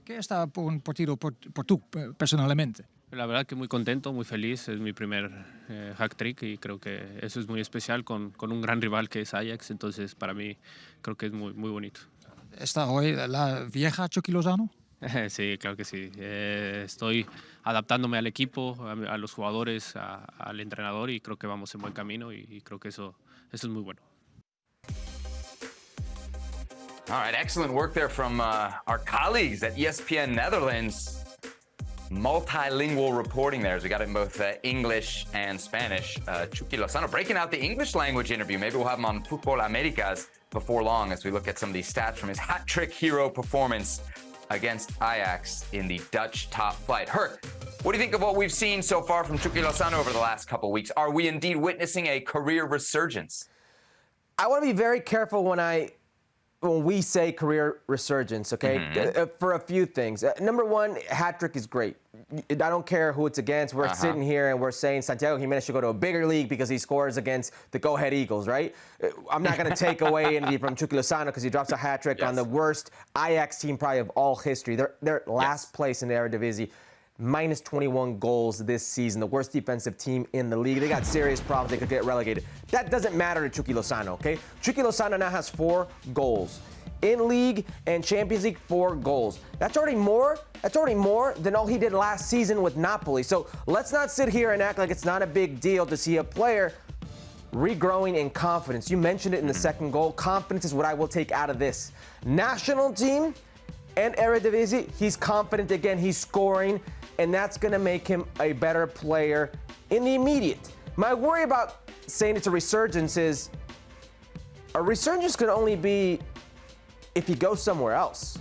¿Qué está por un partido por tú personalmente? La verdad que muy contento, muy feliz. Es mi primer hack-trick y creo que eso es muy especial con un gran rival que es Ajax. Entonces, para mí, creo que es muy, muy bonito. ¿Está hoy la vieja Chucky Lozano? Sí, claro que sí. Estoy adaptándome al equipo, a los jugadores, al entrenador y creo que vamos en buen camino y creo que eso es muy bueno. All right, excellent work there from our colleagues at ESPN Netherlands. Multilingual reporting there as we got it in both English and Spanish. Chucky Lozano breaking out the English language interview. Maybe we'll have him on Futbol Americas before long as we look at some of these stats from his hat-trick hero performance against Ajax in the Dutch top flight. Herc, what do you think of what we've seen so far from Chucky Lozano over the last couple of weeks? Are we indeed witnessing a career resurgence? I want to be very careful when we say career resurgence, okay? For a few things. Number one, hat-trick is great. I don't care who it's against. We're sitting here and we're saying Santiago Jimenez should go to a bigger league because he scores against the Go-Ahead Eagles, right? I'm not going to take away anything from Chucky Lozano because he drops a hat-trick on the worst Ajax team probably of all history. They're last place in the Eredivisie. Minus 21 goals this season, the worst defensive team in the league. They got serious problems. They could get relegated. That doesn't matter to Chucky Lozano, okay? Chucky Lozano now has 4 goals. In league and Champions League, 4 goals. That's already more than all he did last season with Napoli. So let's not sit here and act like it's not a big deal to see a player regrowing in confidence. You mentioned it in the second goal. Confidence is what I will take out of this. National team and Eredivisie, he's confident again. He's scoring. And that's going to make him a better player in the immediate. My worry about saying it's a resurgence is a resurgence could only be if he goes somewhere else.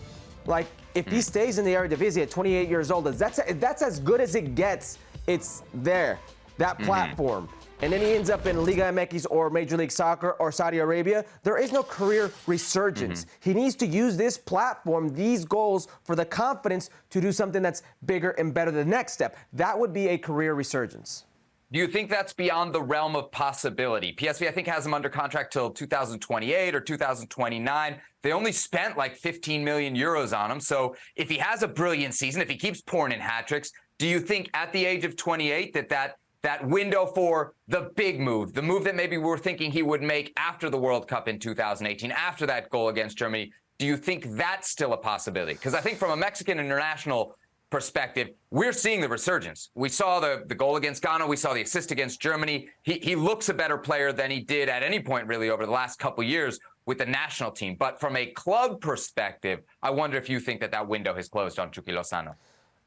Like, if he stays in the Eredivisie at 28 years old, that's as good as it gets. It's there, that platform. And then he ends up in Liga MX or Major League Soccer or Saudi Arabia, there is no career resurgence. He needs to use this platform, these goals, for the confidence to do something that's bigger and better the next step. That would be a career resurgence. Do you think that's beyond the realm of possibility? PSV, I think, has him under contract till 2028 or 2029. They only spent like 15 million euros on him. So if he has a brilliant season, if he keeps pouring in hat tricks, do you think at the age of 28 that window for the big move, the move that maybe we were thinking he would make after the World Cup in 2018, after that goal against Germany, do you think that's still a possibility? Because I think from a Mexican international perspective, we're seeing the resurgence. We saw the goal against Ghana. We saw the assist against Germany. He looks a better player than he did at any point really over the last couple of years with the national team. But from a club perspective, I wonder if you think that window has closed on Chucky Lozano.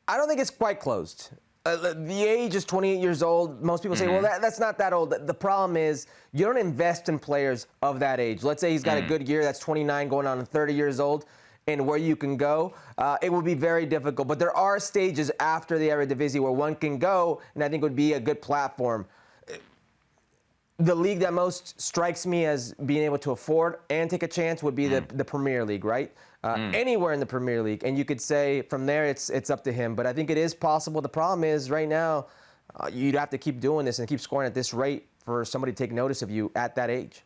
I don't think it's quite closed. The age is 28 years old. Most people say, well, that's not that old. The problem is you don't invest in players of that age. Let's say he's got a good year, that's 29 going on 30 years old, and where you can go, it will be very difficult. But there are stages after the Eredivisie where one can go, and I think would be a good platform. The league that most strikes me as being able to afford and take a chance would be the Premier League, right? Anywhere in the Premier League. And you could say from there it's up to him. But I think it is possible. The problem is right now you'd have to keep doing this and keep scoring at this rate for somebody to take notice of you at that age.